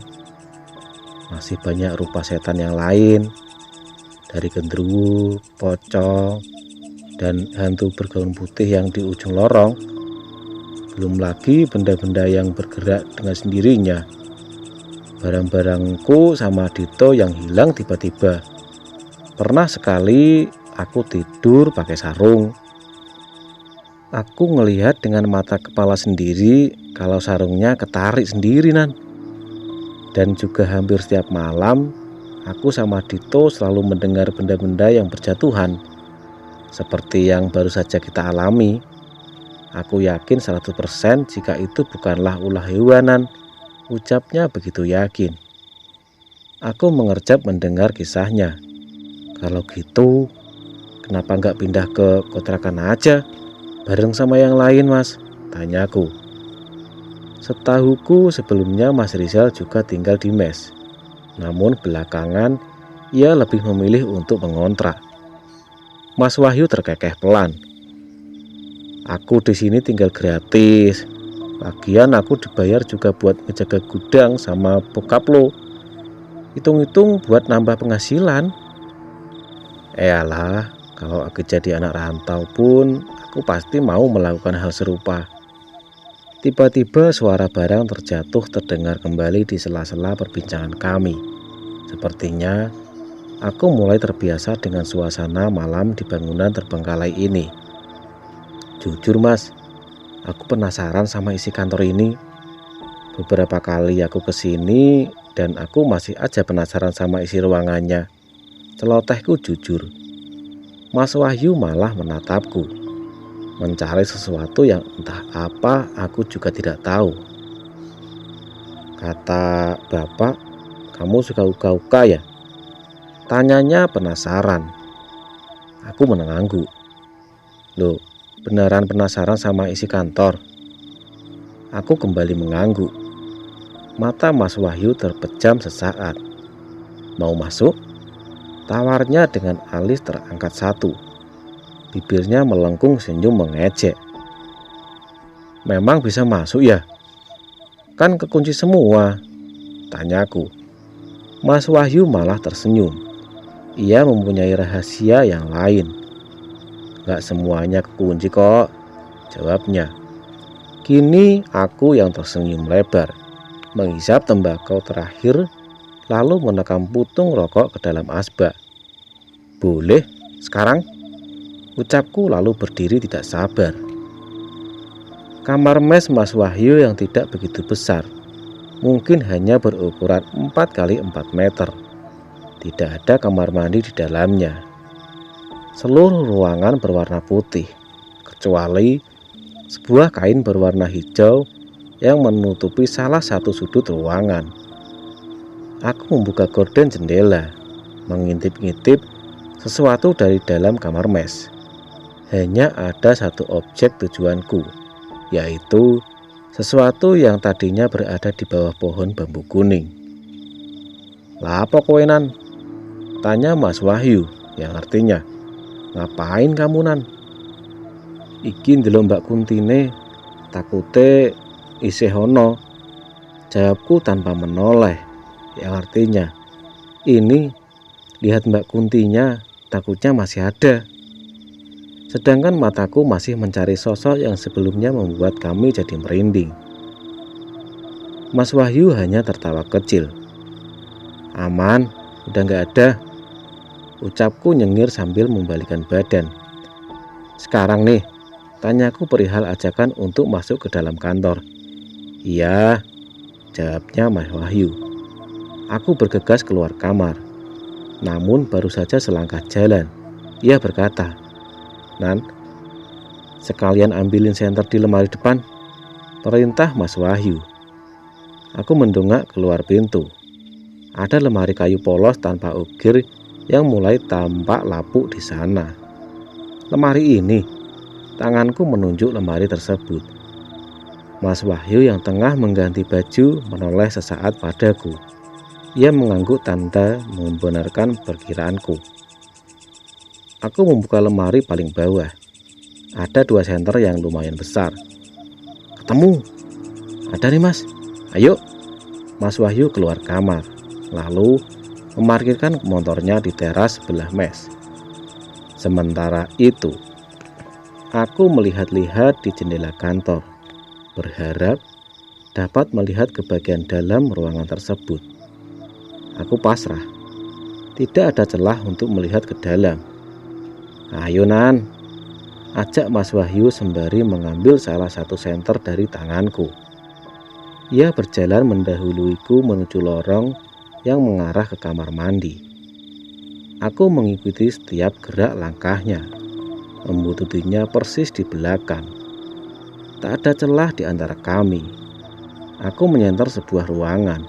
Masih banyak rupa setan yang lain, dari genderuwo, pocong, dan hantu bergaun putih yang di ujung lorong. Belum lagi benda-benda yang bergerak dengan sendirinya. Barang-barangku sama Dito yang hilang tiba-tiba. Pernah sekali aku tidur pakai sarung. Aku ngelihat dengan mata kepala sendiri kalau sarungnya ketarik sendiri Nan. Dan juga hampir setiap malam aku sama Dito selalu mendengar benda-benda yang berjatuhan, seperti yang baru saja kita alami. Aku yakin 100% jika itu bukanlah ulah hewanan, ucapnya begitu yakin. Aku mengerjap mendengar kisahnya. "Kalau gitu, kenapa nggak pindah ke kontrakan aja, bareng sama yang lain mas?" tanyaku. Setahuku sebelumnya Mas Rizal juga tinggal di mes. Namun belakangan ia lebih memilih untuk mengontrak. Mas Wahyu terkekeh pelan. "Aku di sini tinggal gratis. Lagian aku dibayar juga buat ngejaga gudang sama bokap lo. Hitung-hitung buat nambah penghasilan." "Eyalah, kalau aku jadi anak rantau pun aku pasti mau melakukan hal serupa." Tiba-tiba suara barang terjatuh terdengar kembali di sela-sela perbincangan kami. Sepertinya aku mulai terbiasa dengan suasana malam di bangunan terbengkalai ini. Jujur mas, aku penasaran sama isi kantor ini. Beberapa kali aku kesini dan aku masih aja penasaran sama isi ruangannya. Celotehku jujur. Mas Wahyu malah menatapku, mencari sesuatu yang entah apa aku juga tidak tahu. Kata bapak, kamu suka uka-uka ya? Tanyanya penasaran. Aku mengangguk. Loh, beneran penasaran sama isi kantor? Aku kembali mengangguk. Mata Mas Wahyu terpejam sesaat. Mau masuk? Tawarnya dengan alis terangkat satu. Bibirnya melengkung senyum mengejek. Memang bisa masuk ya? Kan kekunci semua, tanyaku. Mas Wahyu malah tersenyum. Ia mempunyai rahasia yang lain. Gak semuanya kekunci kok, jawabnya. Kini aku yang tersenyum lebar, menghisap tembakau terakhir, lalu menekan putung rokok ke dalam asbak. Boleh, sekarang? Ucapku lalu berdiri tidak sabar. Kamar mes Mas Wahyu yang tidak begitu besar, mungkin hanya berukuran 4 kali 4 meter. Tidak ada kamar mandi di dalamnya. Seluruh ruangan berwarna putih, kecuali sebuah kain berwarna hijau yang menutupi salah satu sudut ruangan. Aku membuka gorden jendela, mengintip-ngintip sesuatu dari dalam kamar mes. Hanya ada satu objek tujuanku, yaitu sesuatu yang tadinya berada di bawah pohon bambu kuning. Lapo kowe nan? Tanya Mas Wahyu, yang artinya, ngapain kamu nan? Iki ndelok Mbak Kuntine, takute isih ono. Jawabku tanpa menoleh, yang artinya, ini lihat Mbak Kuntinya, takutnya masih ada. Sedangkan mataku masih mencari sosok yang sebelumnya membuat kami jadi merinding. Mas Wahyu hanya tertawa kecil. Aman, udah gak ada. Ucapku nyengir sambil membalikkan badan. Sekarang nih, tanyaku perihal ajakan untuk masuk ke dalam kantor. Iya, jawabnya Mas Wahyu. Aku bergegas keluar kamar. Namun baru saja selangkah jalan, ia berkata, Nan, sekalian ambilin senter di lemari depan, perintah Mas Wahyu. Aku mendongak keluar pintu. Ada lemari kayu polos tanpa ukir yang mulai tampak lapuk di sana. Lemari ini, tanganku menunjuk lemari tersebut. Mas Wahyu yang tengah mengganti baju menoleh sesaat padaku. Ia mengangguk tanda membenarkan perkiraanku. Aku membuka lemari paling bawah. Ada 2 senter yang lumayan besar. Ketemu. Ada nih mas. Ayo. Mas Wahyu keluar kamar, lalu memarkirkan motornya di teras sebelah mes. Sementara itu, aku melihat-lihat di jendela kantor, berharap dapat melihat ke bagian dalam ruangan tersebut. Aku pasrah. Tidak ada celah untuk melihat ke dalam. Ayo Nan, ajak Mas Wahyu sembari mengambil salah satu senter dari tanganku. Ia berjalan mendahuluiku menuju lorong yang mengarah ke kamar mandi. Aku mengikuti setiap gerak langkahnya, membututinya persis di belakang. Tak ada celah di antara kami. Aku menyenter sebuah ruangan.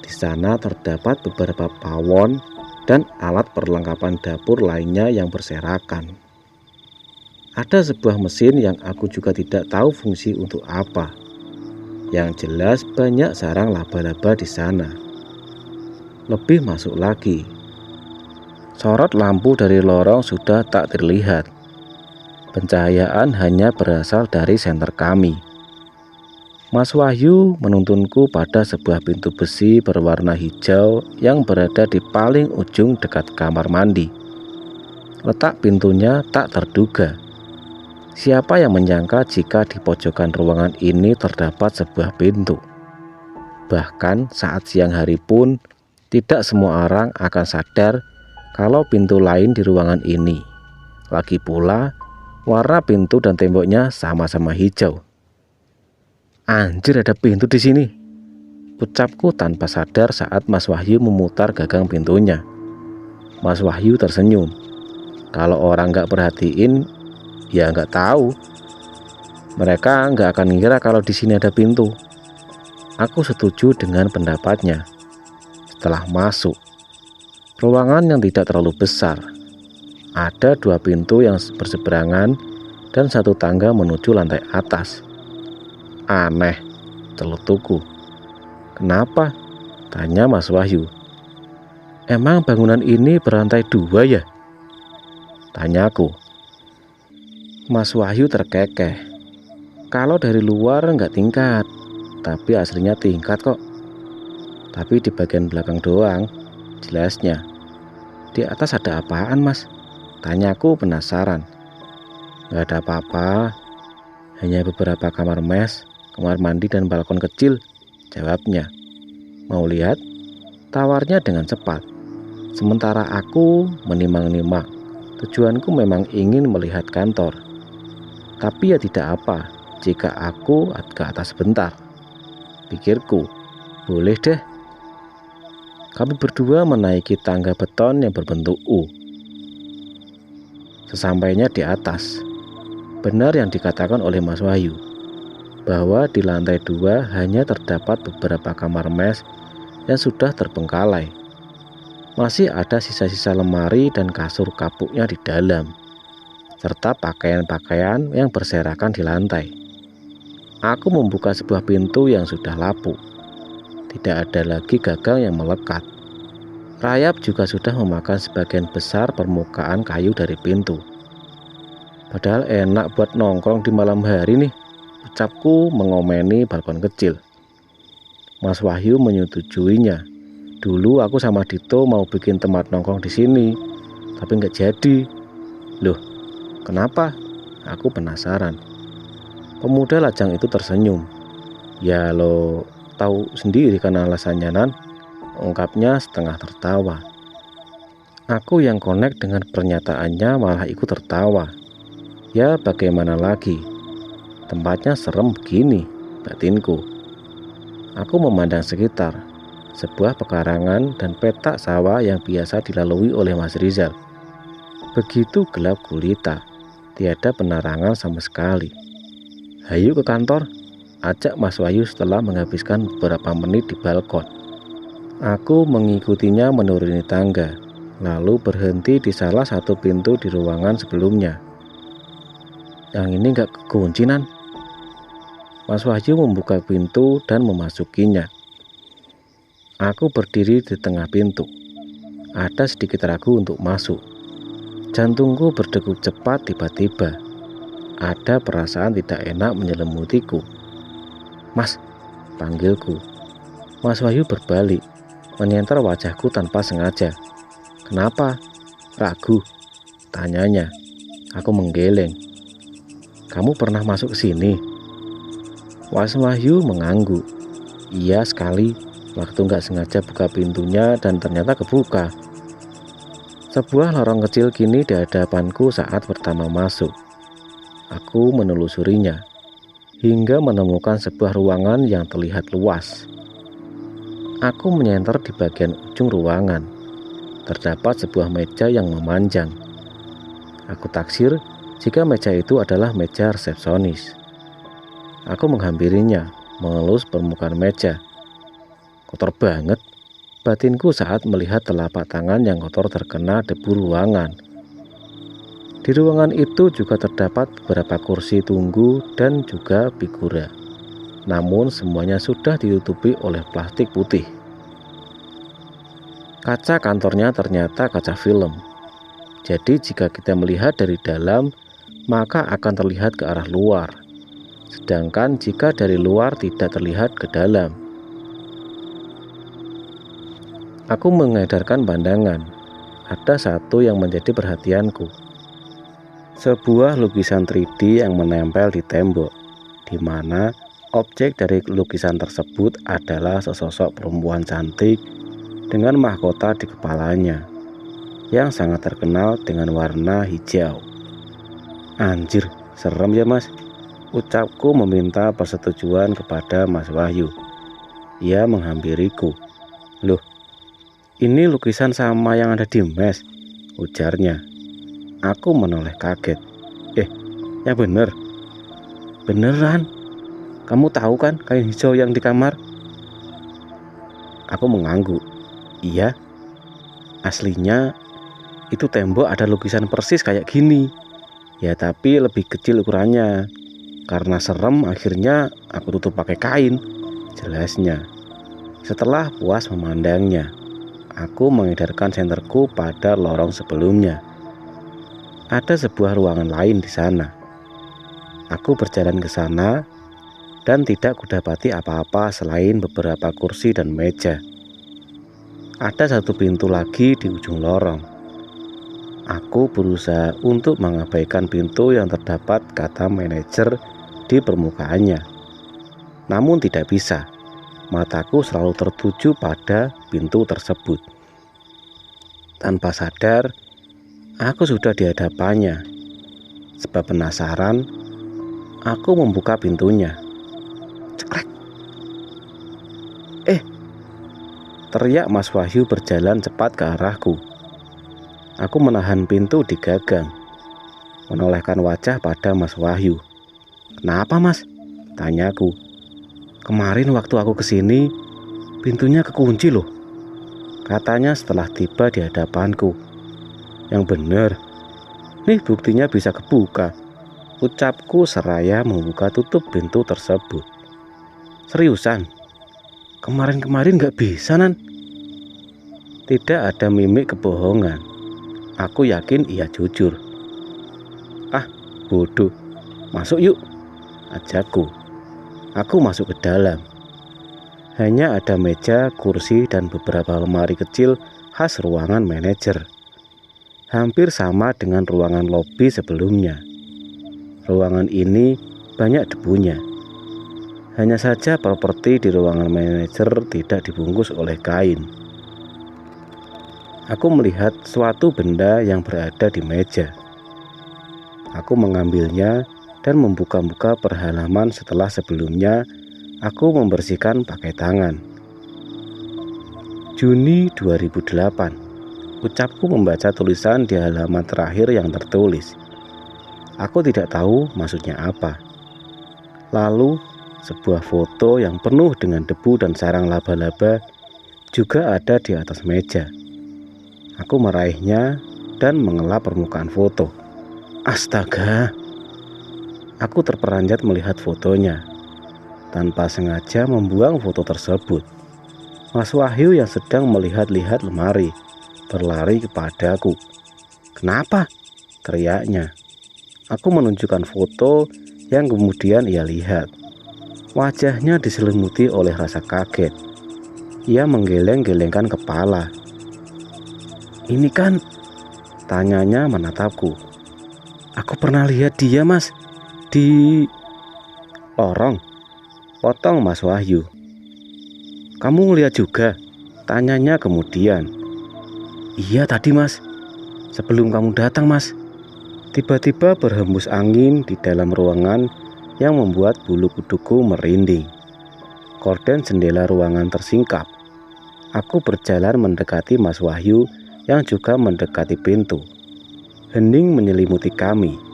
Di sana terdapat beberapa pawon dan alat perlengkapan dapur lainnya yang berserakan. Ada sebuah mesin yang aku juga tidak tahu fungsi untuk apa. Yang jelas banyak sarang laba-laba di sana. Lebih masuk lagi. Sorot lampu dari lorong sudah tak terlihat. Pencahayaan hanya berasal dari senter kami. Mas Wahyu menuntunku pada sebuah pintu besi berwarna hijau yang berada di paling ujung dekat kamar mandi. Letak pintunya tak terduga. Siapa yang menyangka jika di pojokan ruangan ini terdapat sebuah pintu? Bahkan saat siang hari pun, tidak semua orang akan sadar kalau pintu lain di ruangan ini. Lagi pula, warna pintu dan temboknya sama-sama hijau. Anjir, ada pintu di sini, ucapku tanpa sadar saat Mas Wahyu memutar gagang pintunya. Mas Wahyu tersenyum. Kalau orang nggak perhatiin, ya nggak tahu. Mereka nggak akan ngira kalau di sini ada pintu. Aku setuju dengan pendapatnya. Setelah masuk, ruangan yang tidak terlalu besar. Ada 2 pintu yang berseberangan dan 1 tangga menuju lantai atas. Aneh, celutuku. Kenapa? Tanya Mas Wahyu. Emang bangunan ini berlantai 2 ya? Tanyaku. Mas Wahyu terkekeh. Kalau dari luar nggak tingkat, tapi aslinya tingkat kok. Tapi di bagian belakang doang, jelasnya. Di atas ada apaan, Mas? Tanyaku penasaran. Nggak ada apa-apa, hanya beberapa kamar mes, kamar mandi dan balkon kecil, jawabnya. Mau lihat? Tawarnya dengan cepat. Sementara aku menimang-nimang. Tujuanku memang ingin melihat kantor. Tapi ya tidak apa jika aku ke atas sebentar. Pikirku, boleh deh. Kami berdua menaiki tangga beton yang berbentuk U. Sesampainya di atas, benar yang dikatakan oleh Mas Wahyu, bahwa di lantai 2 hanya terdapat beberapa kamar mes yang sudah terbengkalai. Masih ada sisa-sisa lemari dan kasur kapuknya di dalam, serta pakaian-pakaian yang berserakan di lantai. Aku membuka sebuah pintu yang sudah lapuk. Tidak ada lagi gagang yang melekat. Rayap juga sudah memakan sebagian besar permukaan kayu dari pintu. Padahal enak buat nongkrong di malam hari nih, ucapku mengomeni balkon kecil. Mas Wahyu menyetujuinya. Dulu aku sama Dito mau bikin tempat nongkrong di sini, tapi nggak jadi. Loh, kenapa? Aku penasaran. Pemuda lajang itu tersenyum. Ya lo tahu sendiri kan alasannya, Nan, ungkapnya setengah tertawa. Aku yang connect dengan pernyataannya malah ikut tertawa. Ya bagaimana lagi, tempatnya serem begini, batinku. Aku memandang sekitar, sebuah pekarangan dan petak sawah yang biasa dilalui oleh Mas Rizal. Begitu gelap gulita, tiada penerangan sama sekali. Hayu ke kantor, ajak Mas Wahyu setelah menghabiskan beberapa menit di balkon. Aku mengikutinya menuruni tangga, lalu berhenti di salah satu pintu di ruangan sebelumnya. Yang ini nggak kekunci, Nan? Mas Wahyu membuka pintu dan memasukinya. Aku berdiri di tengah pintu. Ada sedikit ragu untuk masuk. Jantungku berdegup cepat tiba-tiba. Ada perasaan tidak enak menyelimutiku. Mas, panggilku. Mas Wahyu berbalik, menyenter wajahku tanpa sengaja. Kenapa? Ragu? Tanyanya. Aku menggeleng. Kamu pernah masuk ke sini? Mas Wahyu mengangguk. Iya sekali, waktu nggak sengaja buka pintunya dan ternyata kebuka. Sebuah lorong kecil kini di hadapanku saat pertama masuk. Aku menelusurinya hingga menemukan sebuah ruangan yang terlihat luas. Aku menyenter di bagian ujung ruangan. Terdapat sebuah meja yang memanjang. Aku taksir jika meja itu adalah meja resepsionis. Aku menghampirinya, mengelus permukaan meja. Kotor banget, batinku saat melihat telapak tangan yang kotor terkena debu ruangan. Di ruangan itu juga terdapat beberapa kursi tunggu dan juga figura. Namun semuanya sudah ditutupi oleh plastik putih. Kaca kantornya ternyata kaca film. Jadi jika kita melihat dari dalam, maka akan terlihat ke arah luar. Sedangkan jika dari luar tidak terlihat ke dalam. Aku mengedarkan pandangan. Ada satu yang menjadi perhatianku. Sebuah lukisan 3D yang menempel di tembok, di mana objek dari lukisan tersebut adalah sesosok perempuan cantik dengan mahkota di kepalanya yang sangat terkenal dengan warna hijau. Anjir, serem ya mas, ucapku meminta persetujuan kepada Mas Wahyu. Ia menghampiriku. Loh, ini lukisan sama yang ada di mes, ujarnya. Aku menoleh kaget. Ya bener. Beneran? Kamu tahu kan kain hijau yang di kamar? Aku mengangguk. Iya. Aslinya itu tembok ada lukisan persis kayak gini. Ya tapi lebih kecil ukurannya. Karena serem akhirnya aku tutup pakai kain, jelasnya. Setelah puas memandangnya, aku mengedarkan senterku pada lorong sebelumnya. Ada sebuah ruangan lain di sana. Aku berjalan ke sana dan tidak kudapati apa-apa selain beberapa kursi dan meja. Ada satu pintu lagi di ujung lorong. Aku berusaha untuk mengabaikan pintu yang terdapat kata manajer di permukaannya. Namun tidak bisa. Mataku selalu tertuju pada pintu tersebut. Tanpa sadar, aku sudah di hadapannya. Sebab penasaran, aku membuka pintunya. Cekrek. Teriak Mas Wahyu berjalan cepat ke arahku. Aku menahan pintu di gagang, menolehkan wajah pada Mas Wahyu. Kenapa mas? Tanyaku. Kemarin waktu aku kesini, pintunya kekunci loh, katanya setelah tiba di hadapanku. Yang bener, nih buktinya bisa kebuka, ucapku seraya membuka tutup pintu tersebut. Seriusan? Kemarin-kemarin gak bisa nan? Tidak ada mimik kebohongan. Aku yakin ia jujur. Ah, bodoh. Masuk yuk, ajakku. Aku masuk ke dalam. Hanya ada meja, kursi, dan beberapa lemari kecil khas ruangan manajer. Hampir sama dengan ruangan lobi sebelumnya. Ruangan ini banyak debunya. Hanya saja properti di ruangan manajer tidak dibungkus oleh kain. Aku melihat suatu benda yang berada di meja. Aku mengambilnya dan membuka-buka perhalaman setelah sebelumnya aku membersihkan pakai tangan. Juni 2008, ucapku membaca tulisan di halaman terakhir yang tertulis. Aku tidak tahu maksudnya apa. Lalu, sebuah foto yang penuh dengan debu dan sarang laba-laba juga ada di atas meja. Aku meraihnya dan mengelap permukaan foto. Astaga! Aku terperanjat melihat fotonya. Tanpa sengaja membuang foto tersebut. Mas Wahyu yang sedang melihat-lihat lemari berlari kepadaku. Kenapa? Teriaknya. Aku menunjukkan foto yang kemudian ia lihat. Wajahnya diselimuti oleh rasa kaget. Ia menggeleng-gelengkan kepala. Ini kan? Tanyanya menatapku. Aku pernah lihat dia mas. Di lorong, potong Mas Wahyu. Kamu ngeliat juga? Tanyanya kemudian. Iya tadi mas, sebelum kamu datang mas. Tiba-tiba berhembus angin di dalam ruangan yang membuat bulu kuduku merinding. Korden jendela ruangan tersingkap. Aku berjalan mendekati Mas Wahyu yang juga mendekati pintu. Hening menyelimuti kami.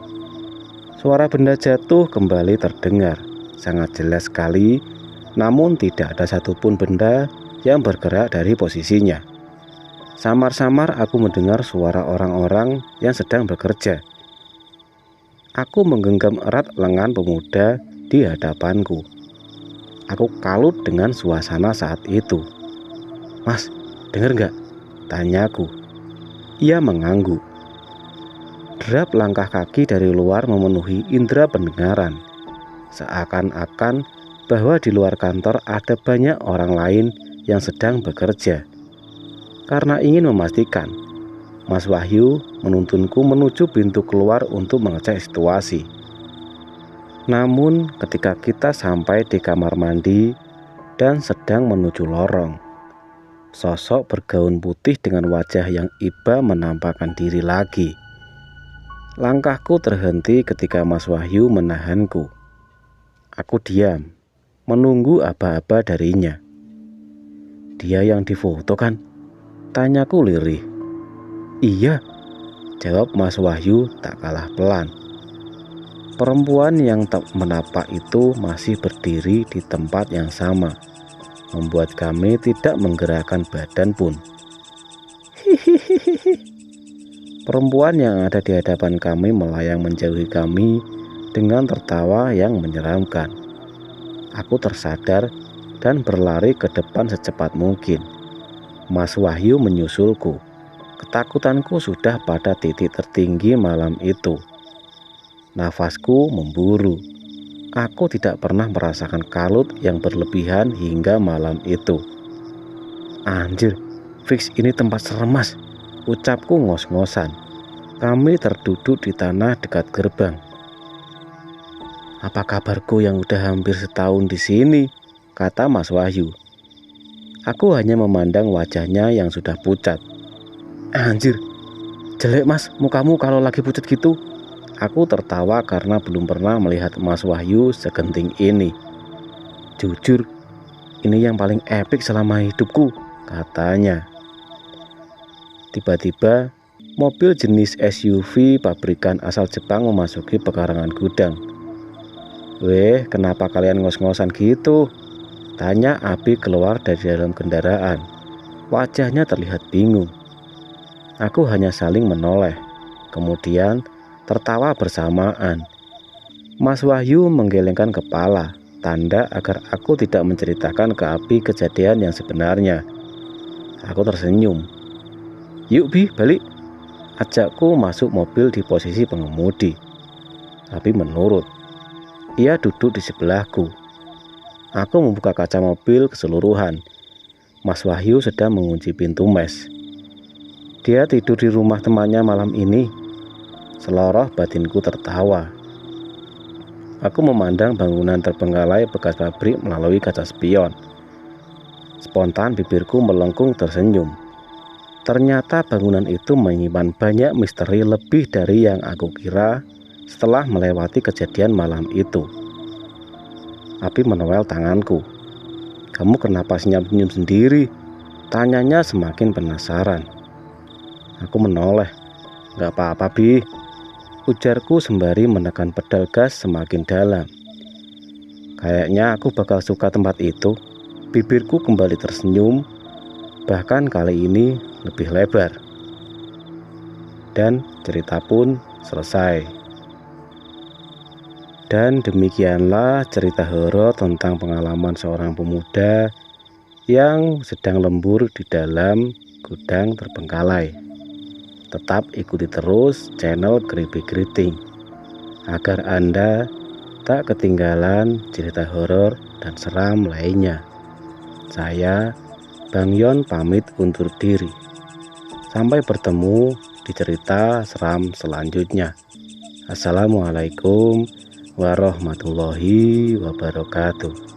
Suara benda jatuh kembali terdengar, sangat jelas sekali, namun tidak ada satupun benda yang bergerak dari posisinya. Samar-samar aku mendengar suara orang-orang yang sedang bekerja. Aku menggenggam erat lengan pemuda di hadapanku. Aku kalut dengan suasana saat itu. Mas, dengar nggak? Tanyaku. Ia mengangguk. Derap langkah kaki dari luar memenuhi indera pendengaran. Seakan-akan bahwa di luar kantor ada banyak orang lain yang sedang bekerja. Karena ingin memastikan Mas Wahyu menuntunku menuju pintu keluar untuk mengecek situasi. Namun ketika kita sampai di kamar mandi dan sedang menuju lorong, sosok bergaun putih dengan wajah yang iba menampakkan diri lagi. Langkahku terhenti ketika Mas Wahyu menahanku. Aku diam, menunggu aba-aba darinya. "Dia yang difoto kan?" tanyaku lirih. "Iya," jawab Mas Wahyu tak kalah pelan. Perempuan yang tak menapak itu masih berdiri di tempat yang sama, membuat kami tidak menggerakkan badan pun. Hihihi. Perempuan yang ada di hadapan kami melayang menjauhi kami dengan tertawa yang menyeramkan. Aku tersadar dan berlari ke depan secepat mungkin. Mas Wahyu menyusulku. Ketakutanku sudah pada titik tertinggi malam itu. Nafasku memburu. Aku tidak pernah merasakan kalut yang berlebihan hingga malam itu. "Anjir, fix ini tempat serem, Mas," ucapku ngos-ngosan. Kami terduduk di tanah dekat gerbang. "Apa kabarku yang udah hampir setahun di sini?" kata Mas Wahyu. Aku hanya memandang wajahnya yang sudah pucat. "Anjir, jelek Mas mukamu kalau lagi pucat gitu." Aku tertawa karena belum pernah melihat Mas Wahyu segenting ini. "Jujur, ini yang paling epik selama hidupku," katanya. Tiba-tiba, mobil jenis SUV pabrikan asal Jepang memasuki pekarangan gudang. "Weh, kenapa kalian ngos-ngosan gitu?" tanya Abi keluar dari dalam kendaraan. Wajahnya terlihat bingung. Aku hanya saling menoleh, kemudian tertawa bersamaan. Mas Wahyu menggelengkan kepala, tanda agar aku tidak menceritakan ke Abi kejadian yang sebenarnya. Aku tersenyum. "Yuk Bi, balik," ajakku masuk mobil di posisi pengemudi. Abi menurut. Ia duduk di sebelahku. Aku membuka kaca mobil keseluruhan. Mas Wahyu sedang mengunci pintu mes. "Dia tidur di rumah temannya malam ini." Seloroh batinku tertawa. Aku memandang bangunan terbengkalai bekas pabrik melalui kaca spion. Spontan bibirku melengkung tersenyum. Ternyata bangunan itu menyimpan banyak misteri lebih dari yang aku kira setelah melewati kejadian malam itu. Abi menowel tanganku. "Kamu kenapa senyum-senyum sendiri?" tanyanya semakin penasaran. Aku menoleh. "Gak apa-apa Bi," ujarku sembari menekan pedal gas semakin dalam. Kayaknya aku bakal suka tempat itu. Bibirku kembali tersenyum, bahkan kali ini lebih lebar. Dan cerita pun selesai. Dan demikianlah cerita horor tentang pengalaman seorang pemuda yang sedang lembur di dalam gudang terbengkalai. Tetap ikuti terus channel Creepy Greeting agar Anda tak ketinggalan cerita horor dan seram lainnya. Saya, Bang Yon, pamit undur diri. Sampai bertemu di cerita seram selanjutnya. Assalamualaikum warahmatullahi wabarakatuh.